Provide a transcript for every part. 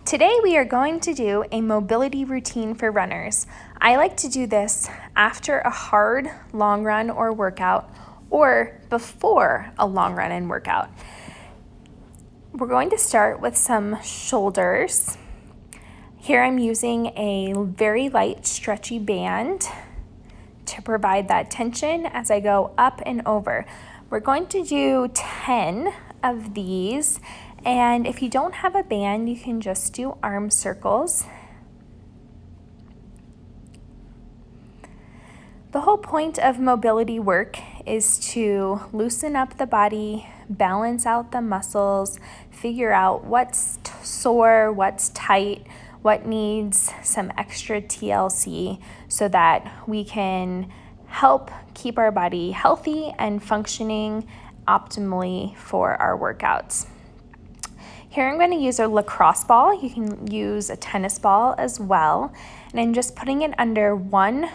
Today we are going to do a mobility routine for runners. I like to do this after a hard long run or workout or before a long run and workout. We're going to start with some shoulders. Here I'm using a very light stretchy band to provide that tension as I go up and over. We're going to do 10 of these. And if you don't have a band, you can just do arm circles. The whole point of mobility work is to loosen up the body, balance out the muscles, figure out what's sore, what's tight, what needs some extra TLC so that we can help keep our body healthy and functioning optimally for our workouts. Here I'm going to use a lacrosse ball. You can use a tennis ball as well. And I'm just putting it under one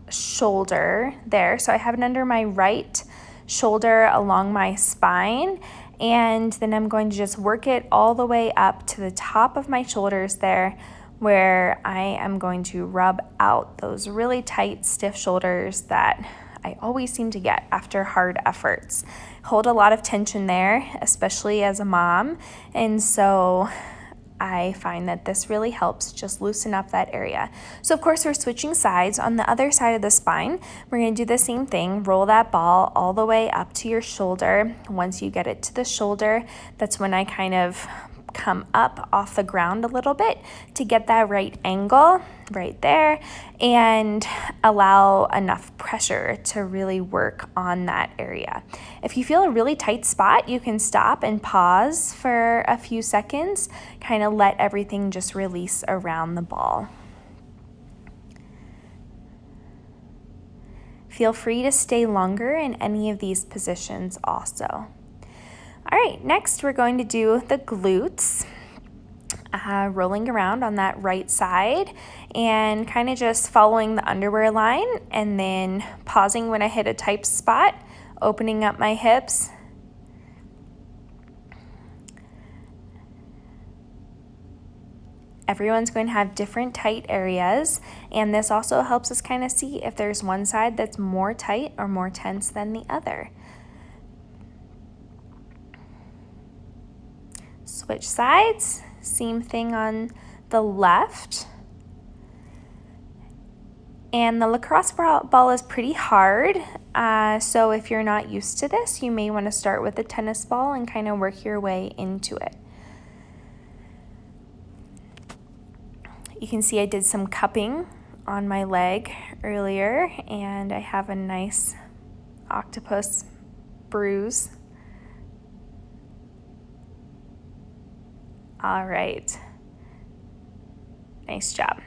shoulder there. So I have it under my right shoulder along my spine. And then I'm going to just work it all the way up to the top of my shoulders there, where I am going to rub out those really tight, stiff shoulders that I always seem to get after hard efforts. Hold a lot of tension there, especially as a mom. And so I find that this really helps just loosen up that area. So of course we're switching sides. On the other side of the spine, we're going to do the same thing. Roll that ball all the way up to your shoulder. Once you get it to the shoulder, that's when I kind of come up off the ground a little bit to get that right angle right there and allow enough pressure to really work on that area. If you feel a really tight spot, you can stop and pause for a few seconds, kind of let everything just release around the ball. Feel free to stay longer in any of these positions also. All right, next we're going to do the glutes, rolling around on that right side and kind of just following the underwear line and then pausing when I hit a tight spot, opening up my hips. Everyone's going to have different tight areas, and this also helps us kind of see if there's one side that's more tight or more tense than the other. Switch sides, same thing on the left. And the lacrosse ball is pretty hard, so if you're not used to this, you may want to start with a tennis ball and kind of work your way into it. You can see I did some cupping on my leg earlier, and I have a nice octopus bruise. All right, nice job.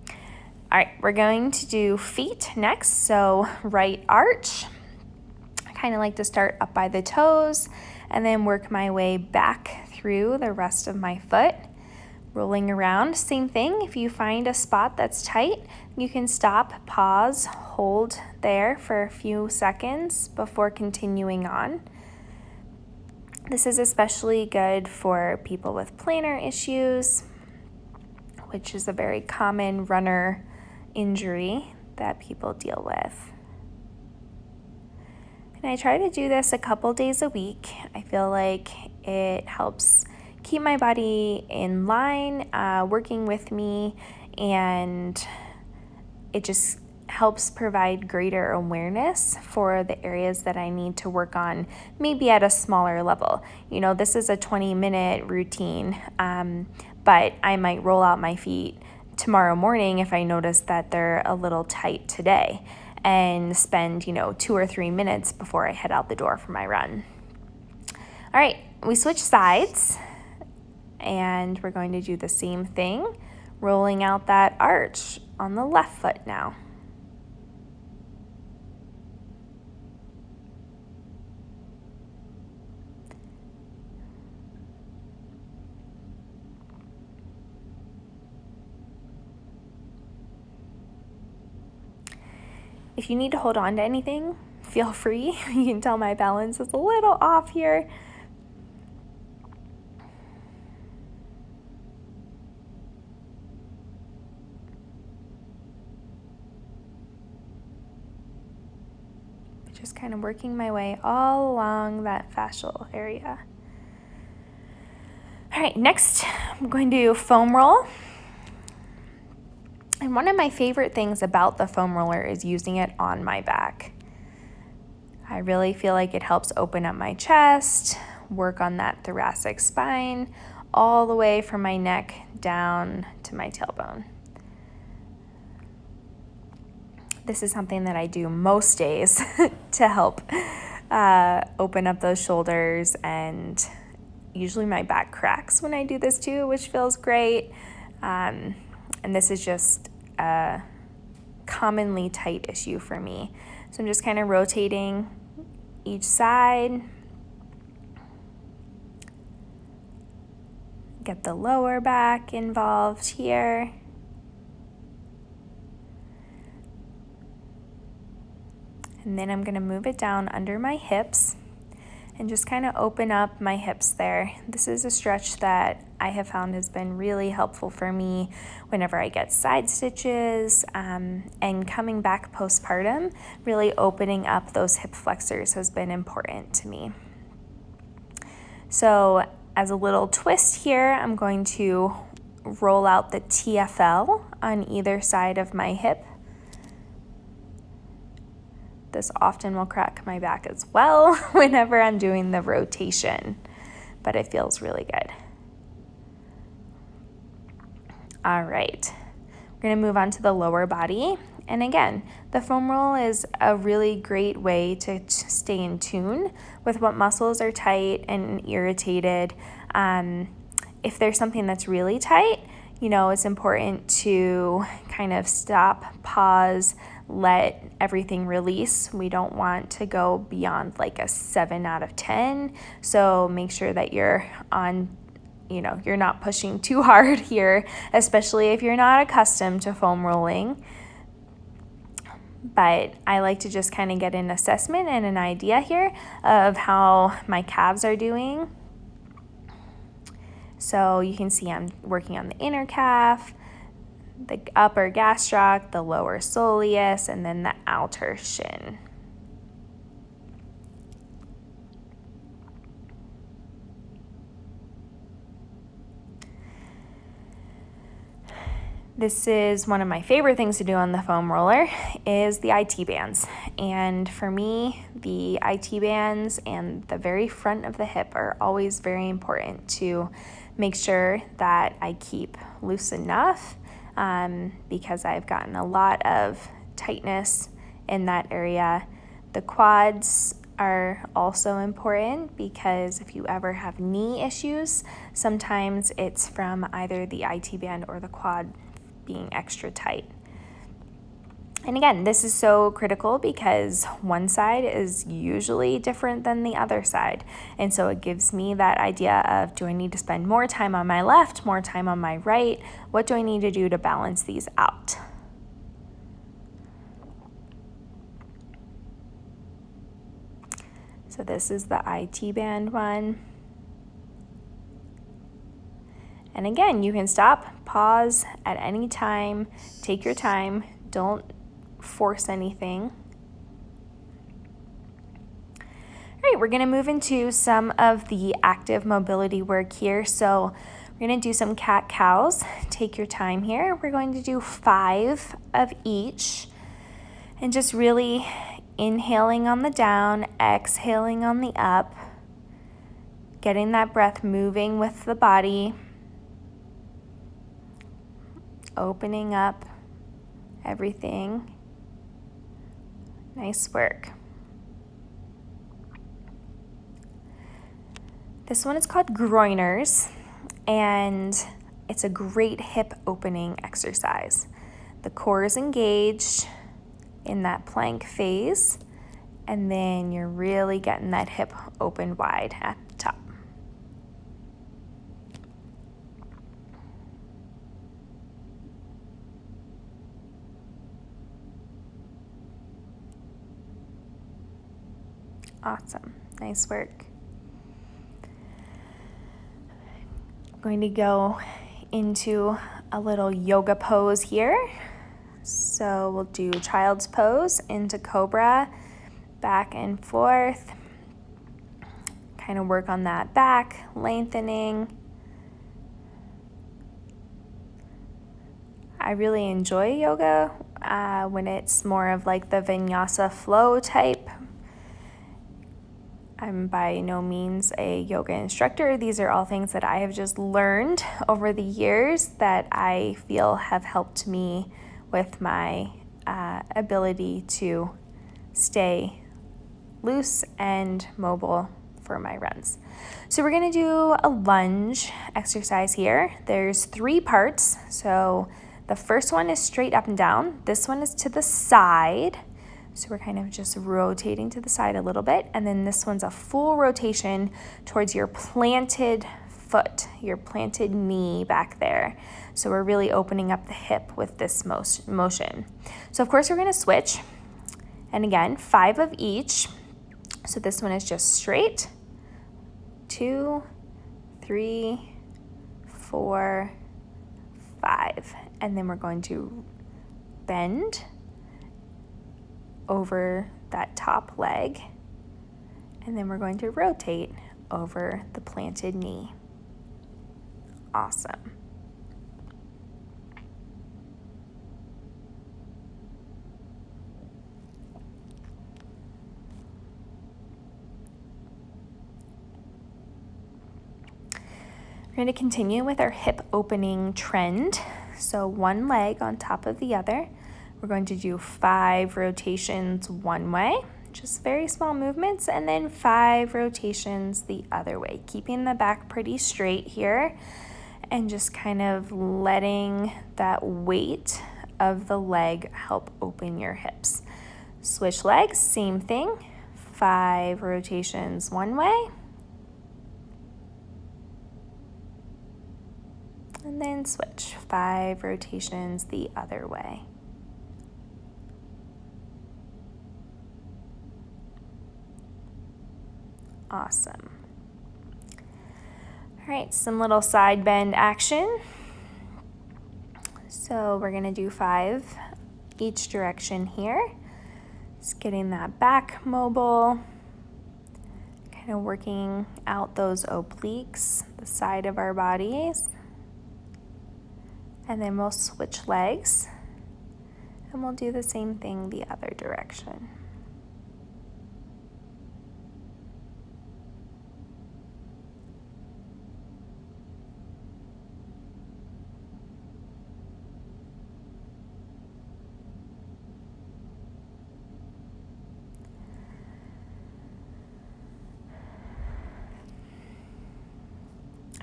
All right, we're going to do feet next. So right arch, I kind of like to start up by the toes and then work my way back through the rest of my foot. Rolling around, same thing. If you find a spot that's tight, you can stop, pause, hold there for a few seconds before continuing on. This is especially good for people with plantar issues, which is a very common runner injury that people deal with. And I try to do this a couple days a week. I feel like it helps keep my body in line, working with me, and it just helps provide greater awareness for the areas that I need to work on, maybe at a smaller level. You know, this is a 20-minute routine, but I might roll out my feet tomorrow morning if I notice that they're a little tight today, and spend, 2 or 3 minutes before I head out the door for my run. All right, we switch sides, and we're going to do the same thing, rolling out that arch on the left foot now. If you need to hold on to anything, feel free. You can tell my balance is a little off here. Just kind of working my way all along that fascial area. All right, next I'm going to do foam roll. And one of my favorite things about the foam roller is using it on my back. I really feel like it helps open up my chest, work on that thoracic spine, all the way from my neck down to my tailbone. This is something that I do most days to help open up those shoulders, and usually my back cracks when I do this too, which feels great. And this is just a commonly tight issue for me. So I'm just kind of rotating each side. Get the lower back involved here. And then I'm going to move it down under my hips and just kind of open up my hips there. This is a stretch that I have found has been really helpful for me whenever I get side stitches, and coming back postpartum, really opening up those hip flexors has been important to me. So as a little twist here, I'm going to roll out the TFL on either side of my hip. This often will crack my back as well whenever I'm doing the rotation, but it feels really good. All right, we're gonna move on to the lower body. And again, the foam roll is a really great way to stay in tune with what muscles are tight and irritated. If there's something that's really tight, it's important to kind of stop, pause, let everything release. We don't want to go beyond like a 7 out of 10. So make sure that you're on, you're not pushing too hard here, especially if you're not accustomed to foam rolling. But I like to just kind of get an assessment and an idea here of how my calves are doing. So you can see I'm working on the inner calf, the upper gastroc, the lower soleus, and then the outer shin. This is one of my favorite things to do on the foam roller is the IT bands. And for me, the IT bands and the very front of the hip are always very important to make sure that I keep loose enough, because I've gotten a lot of tightness in that area. The quads are also important because if you ever have knee issues, sometimes it's from either the IT band or the quad being extra tight. And again, this is so critical because one side is usually different than the other side. And so it gives me that idea of, do I need to spend more time on my left, more time on my right? What do I need to do to balance these out? So this is the IT band one. And again, you can stop, pause at any time, take your time, don't force anything. All right, we're gonna move into some of the active mobility work here. So we're gonna do some cat-cows. Take your time here. We're going to do 5 of each and just really inhaling on the down, exhaling on the up, getting that breath moving with the body, opening up everything. Nice work. This one is called groiners, and it's a great hip opening exercise. The core is engaged in that plank phase, and then you're really getting that hip open wide at the top. Awesome, nice work. I'm going to go into a little yoga pose here. So we'll do child's pose into cobra, back and forth. Kind of work on that back, lengthening. I really enjoy yoga when it's more of like the vinyasa flow type. I'm by no means a yoga instructor. These are all things that I have just learned over the years that I feel have helped me with my ability to stay loose and mobile for my runs. So we're gonna do a lunge exercise here. There's 3 parts. So the first one is straight up and down. This one is to the side. So we're kind of just rotating to the side a little bit. And then this one's a full rotation towards your planted foot, your planted knee back there. So we're really opening up the hip with this motion. So of course we're gonna switch. And again, 5 of each. So this one is just straight. 2, 3, 4, 5. And then we're going to bend over that top leg, and then we're going to rotate over the planted knee. Awesome. We're going to continue with our hip opening trend. So one leg on top of the other. We're going to do 5 rotations one way, just very small movements, and then 5 rotations the other way, keeping the back pretty straight here and just kind of letting that weight of the leg help open your hips. Switch legs, same thing, 5 rotations one way, and then switch, 5 rotations the other way. Awesome. All right, some little side bend action. So we're gonna do 5 each direction here. Just getting that back mobile, kind of working out those obliques, the side of our bodies. And then we'll switch legs and we'll do the same thing the other direction.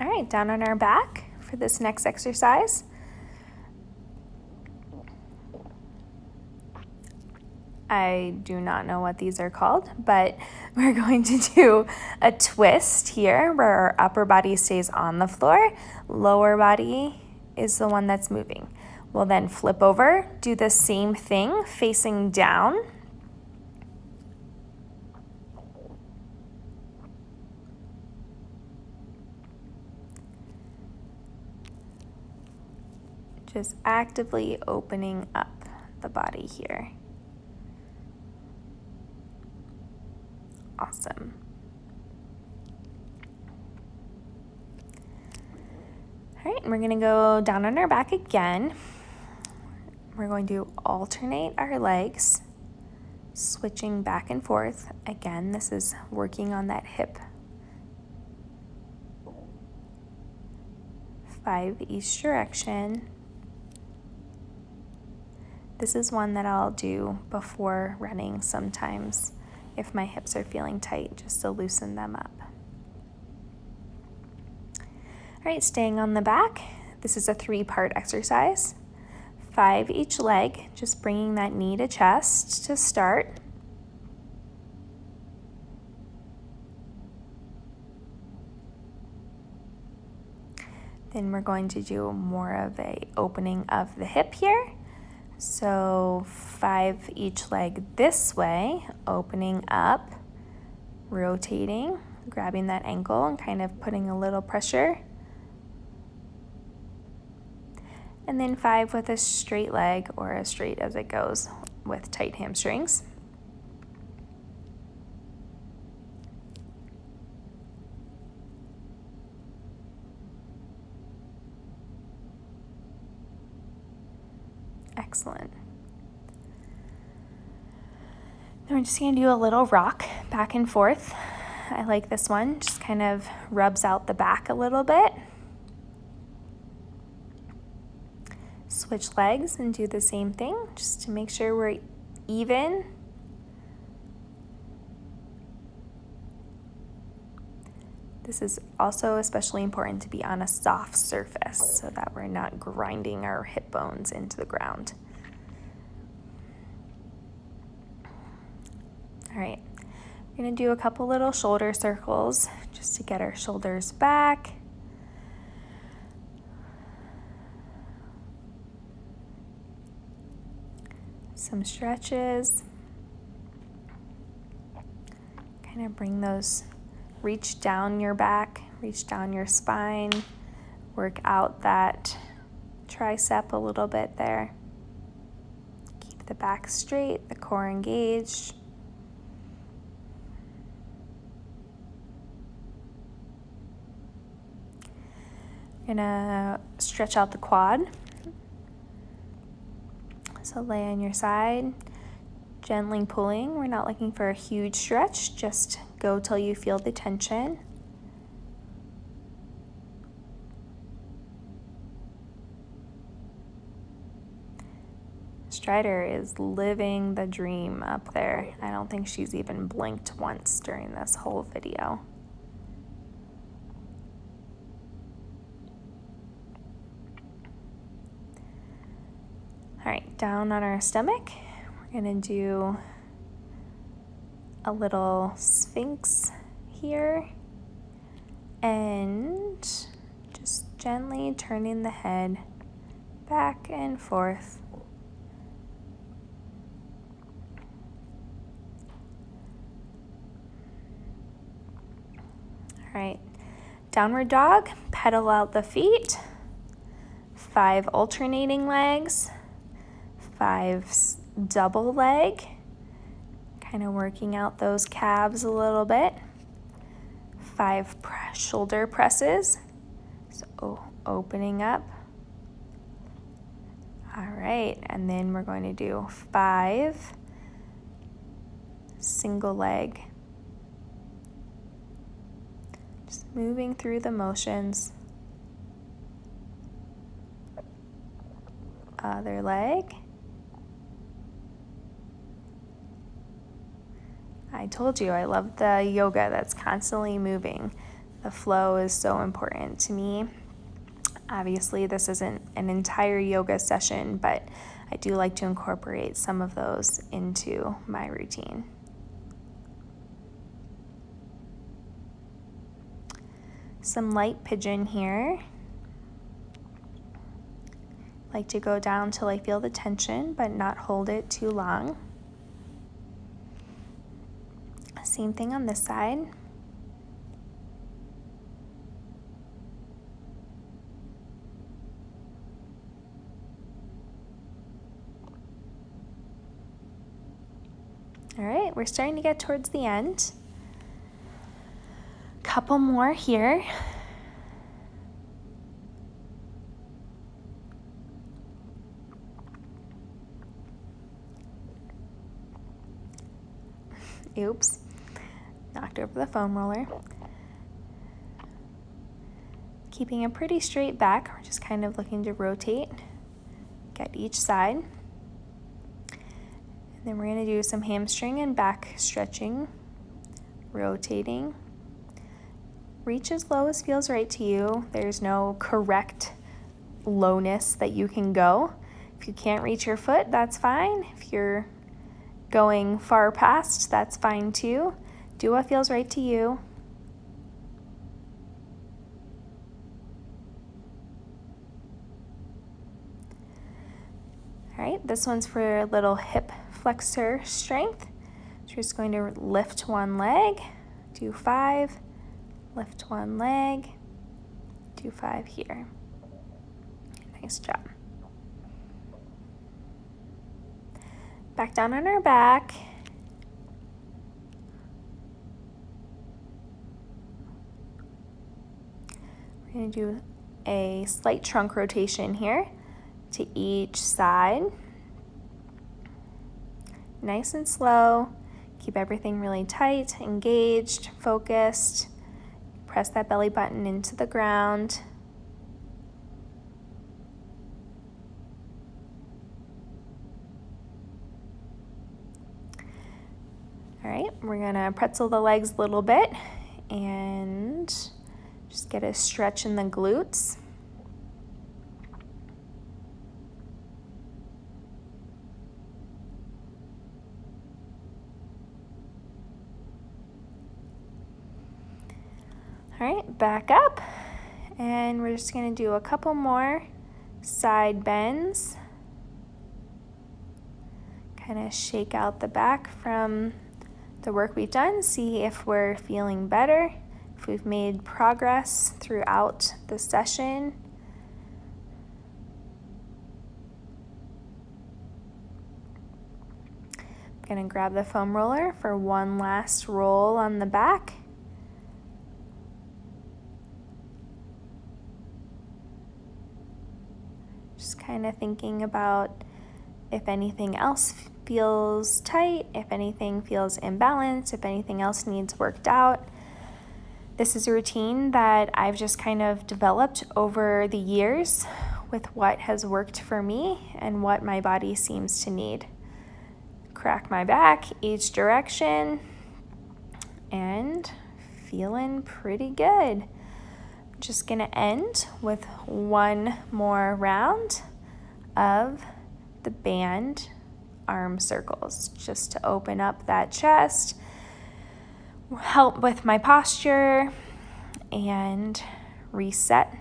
All right, down on our back for this next exercise. I do not know what these are called, but we're going to do a twist here where our upper body stays on the floor, lower body is the one that's moving. We'll then flip over, do the same thing facing down. Just actively opening up the body here. Awesome. All right, and we're gonna go down on our back again. We're going to alternate our legs, switching back and forth. Again, this is working on that hip. 5 each direction. This is one that I'll do before running sometimes if my hips are feeling tight, just to loosen them up. All right, staying on the back, this is a 3-part exercise. 5 each leg, just bringing that knee to chest to start. Then we're going to do more of a opening of the hip here. So 5 each leg this way, opening up, rotating, grabbing that ankle and kind of putting a little pressure. And then 5 with a straight leg or as straight as it goes with tight hamstrings. Excellent. Then we're just going to do a little rock back and forth. I like this one, just kind of rubs out the back a little bit. Switch legs and do the same thing just to make sure we're even. This is also especially important to be on a soft surface so that we're not grinding our hip bones into the ground. All right, we're going to do a couple little shoulder circles just to get our shoulders back. Some stretches. Kind of bring those, reach down your back, reach down your spine, work out that tricep a little bit there. Keep the back straight, the core engaged. Gonna stretch out the quad. So lay on your side, gently pulling. We're not looking for a huge stretch, just go till you feel the tension. Strider is living the dream up there. I don't think she's even blinked once during this whole video. All right, down on our stomach, we're gonna do a little sphinx here and just gently turning the head back and forth. All right, downward dog, pedal out the feet, 5 alternating legs, 5 double leg, kind of working out those calves a little bit. 5 shoulder presses, so opening up. All right, and then we're going to do 5 single leg. Just moving through the motions. Other leg. I told you I love the yoga that's constantly moving. The flow is so important to me. Obviously, this isn't an entire yoga session, but I do like to incorporate some of those into my routine. Some light pigeon here. Like to go down till I feel the tension, but not hold it too long. Same thing on this side. All right, we're starting to get towards the end. Couple more here. Oops, knocked over the foam roller. Keeping a pretty straight back, we're just kind of looking to rotate, get each side. And then we're going to do some hamstring and back stretching, rotating. Reach as low as feels right to you. There's no correct lowness that you can go. If you can't reach your foot, that's fine. If you're going far past, that's fine too. Do what feels right to you. All right, this one's for a little hip flexor strength. So you're just going to lift one leg, do 5, lift one leg, do 5 here. Nice job. Back down on our back. We're going to do a slight trunk rotation here to each side. nice and slow. Keep everything really tight, engaged, focused. Press that belly button into the ground. All right, we're gonna pretzel the legs a little bit and just get a stretch in the glutes. All right, back up, and we're just gonna do a couple more side bends. Kind of shake out the back from the work we've done, see if we're feeling better, if we've made progress throughout the session. I'm gonna grab the foam roller for one last roll on the back. Just kind of thinking about if anything else feels tight, if anything feels imbalanced, if anything else needs worked out. This is a routine that I've just kind of developed over the years with what has worked for me and what my body seems to need. Crack my back each direction and feeling pretty good. Just gonna end with one more round of the band arm circles, just to open up that chest, help with my posture, and reset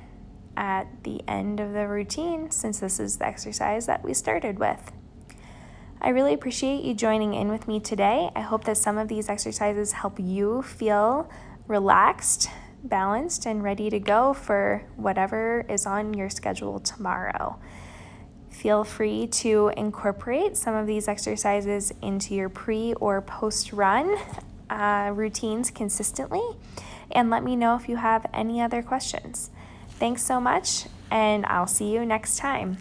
at the end of the routine, since this is the exercise that we started with. I really appreciate you joining in with me today. I hope that some of these exercises help you feel relaxed, balanced, and ready to go for whatever is on your schedule tomorrow. Feel free to incorporate some of these exercises into your pre or post-run routines consistently, and let me know if you have any other questions. Thanks so much, and I'll see you next time.